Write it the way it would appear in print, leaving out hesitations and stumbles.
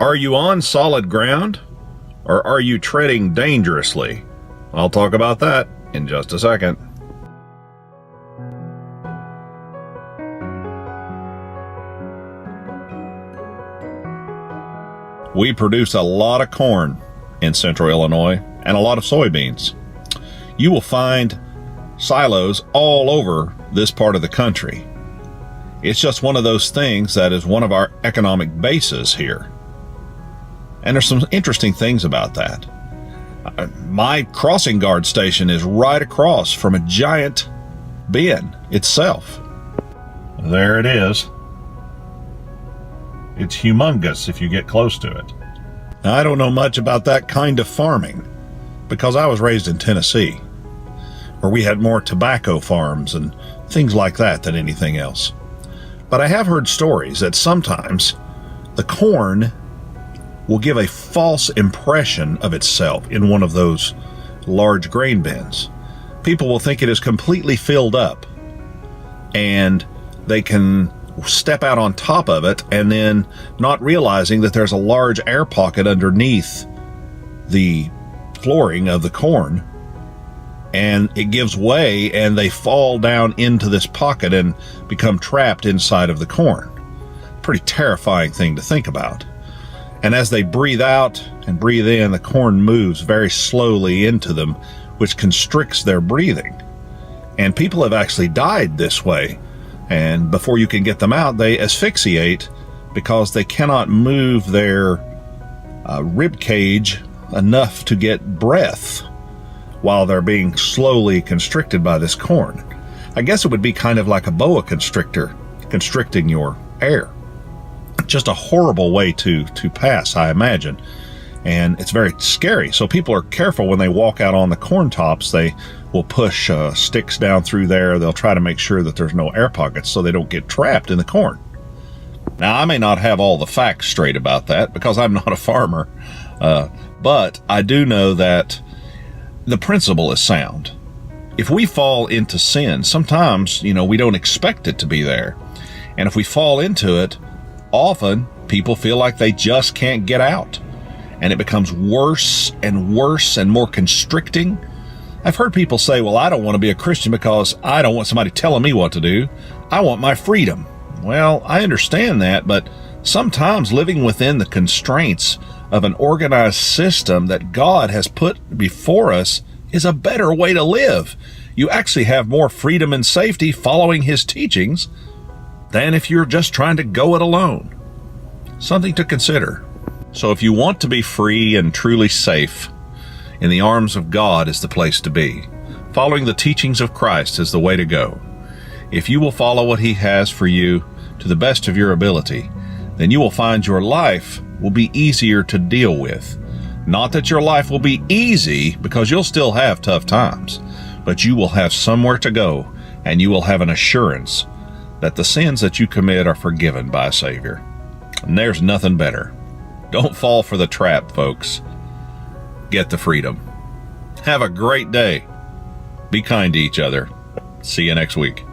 Are you on solid ground, or are you treading dangerously? I'll talk about that in just a second. We produce a lot of corn in central Illinois and a lot of soybeans. You will find silos all over this part of the country. It's just one of those things that is one of our economic bases here. And there's some interesting things about that. My crossing guard station is right across from a giant bin itself. There it is. It's humongous if you get close to it. Now, I don't know much about that kind of farming because I was raised in Tennessee, where we had more tobacco farms and things like that than anything else. But I have heard stories that sometimes the corn will give a false impression of itself in one of those large grain bins. People will think it is completely filled up, and they can step out on top of it and then not realizing that there's a large air pocket underneath the flooring of the corn, and it gives way and they fall down into this pocket and become trapped inside of the corn. Pretty terrifying thing to think about. And as they breathe out and breathe in, the corn moves very slowly into them, which constricts their breathing. And people have actually died this way. And before you can get them out, they asphyxiate because they cannot move their rib cage enough to get breath while they're being slowly constricted by this corn. I guess it would be kind of like a boa constrictor constricting your air. Just a horrible way to pass, I imagine. And it's very scary. So people are careful when they walk out on the corn tops. They will push sticks down through there. They'll try to make sure that there's no air pockets so they don't get trapped in the corn. Now, I may not have all the facts straight about that because I'm not a farmer. But I do know that the principle is sound. If we fall into sin, sometimes, we don't expect it to be there. And if we fall into it, often people feel like they just can't get out, and it becomes worse and worse and more constricting. I've heard people say, well, I don't want to be a Christian because I don't want somebody telling me what to do. I want my freedom. Well, I understand that, but sometimes living within the constraints of an organized system that God has put before us is a better way to live. You actually have more freedom and safety following His teachings than if you're just trying to go it alone. Something to consider. So if you want to be free and truly safe, in the arms of God is the place to be. Following the teachings of Christ is the way to go. If you will follow what He has for you to the best of your ability, then you will find your life will be easier to deal with. Not that your life will be easy, because you'll still have tough times, but you will have somewhere to go, and you will have an assurance that the sins that you commit are forgiven by a Savior. And there's nothing better. Don't fall for the trap, folks. Get the freedom. Have a great day. Be kind to each other. See you next week.